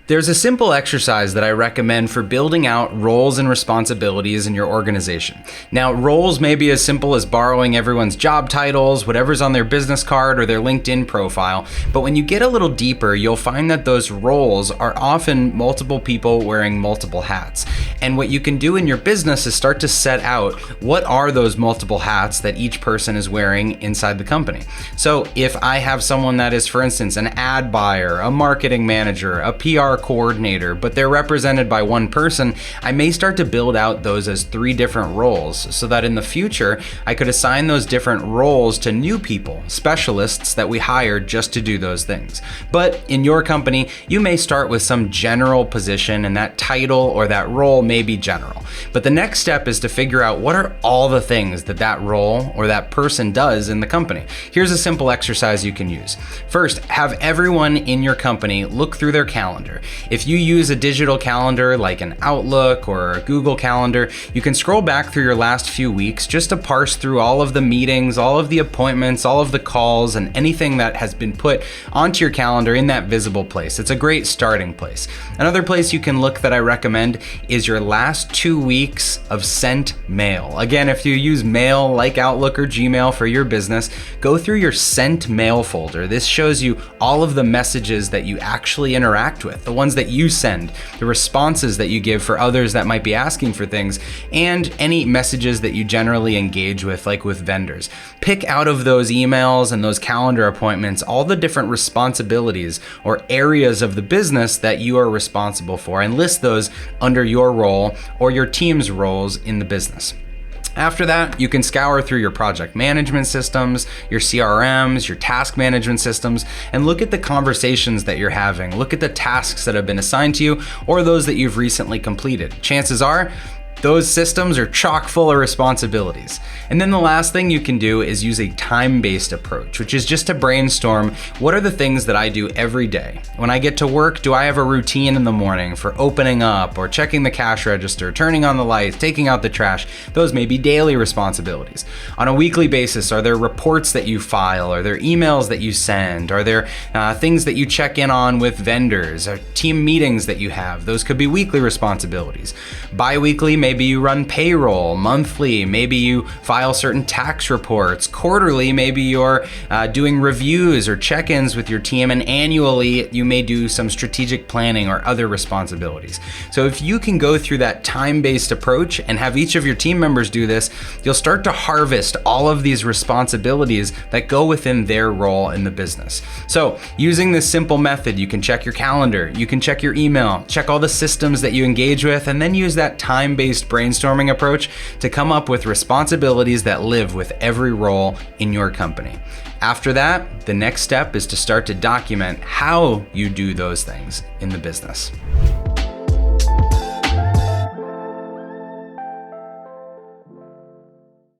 There's a simple exercise that I recommend for building out roles and responsibilities in your organization. Now, roles may be as simple as borrowing everyone's job titles, whatever's on their business card or their LinkedIn profile, but when you get a little deeper, you'll find that those roles are often multiple people wearing multiple hats. And what you can do in your business is start to set out what are those multiple hats that each person is wearing inside the company. So if I have someone that is, for instance, an ad buyer, a marketing manager, a PR coordinator, but they're represented by one person, I may start to build out those as 3 different roles so that in the future, I could assign those different roles to new people, specialists that we hire just to do those things. But in your company, you may start with some general position and that title or that role may be general. But the next step is to figure out what are all the things that that role or that person does in the company. Here's a simple exercise you can use. First, have everyone in your company look through their calendar. If you use a digital calendar like an Outlook or a Google Calendar, you can scroll back through your last few weeks just to parse through all of the meetings, all of the appointments, all of the calls, and anything that has been put onto your calendar in that visible place. It's a great starting place. Another place you can look that I recommend is your last 2 weeks of sent mail. Again, if you use mail like Outlook or Gmail for your business, go through your sent mail folder. This shows you all of the messages that you actually interact with, the ones that you send, the responses that you give for others that might be asking for things, and any messages that you generally engage with, like with vendors. Pick out of those emails and those calendar appointments all the different responsibilities or areas of the business that you are responsible for and list those under your role or your team's roles in the business. After that, you can scour through your project management systems, your CRMs, your task management systems, and look at the conversations that you're having. Look at the tasks that have been assigned to you or those that you've recently completed. Chances are, those systems are chock full of responsibilities. And then the last thing you can do is use a time-based approach, which is just to brainstorm what are the things that I do every day. When I get to work, do I have a routine in the morning for opening up or checking the cash register, turning on the lights, taking out the trash? Those may be daily responsibilities. On a weekly basis, are there reports that you file? Are there emails that you send? Are there things that you check in on with vendors? Or team meetings that you have? Those could be weekly responsibilities. Bi-weekly, maybe you run payroll. Monthly, maybe you file certain tax reports. Quarterly, maybe you're doing reviews or check-ins with your team. And annually, you may do some strategic planning or other responsibilities. So if you can go through that time-based approach and have each of your team members do this, you'll start to harvest all of these responsibilities that go within their role in the business. So using this simple method, you can check your calendar, you can check your email, check all the systems that you engage with, and then use that time-based brainstorming approach to come up with responsibilities that live with every role in your company. After that, the next step is to start to document how you do those things in the business.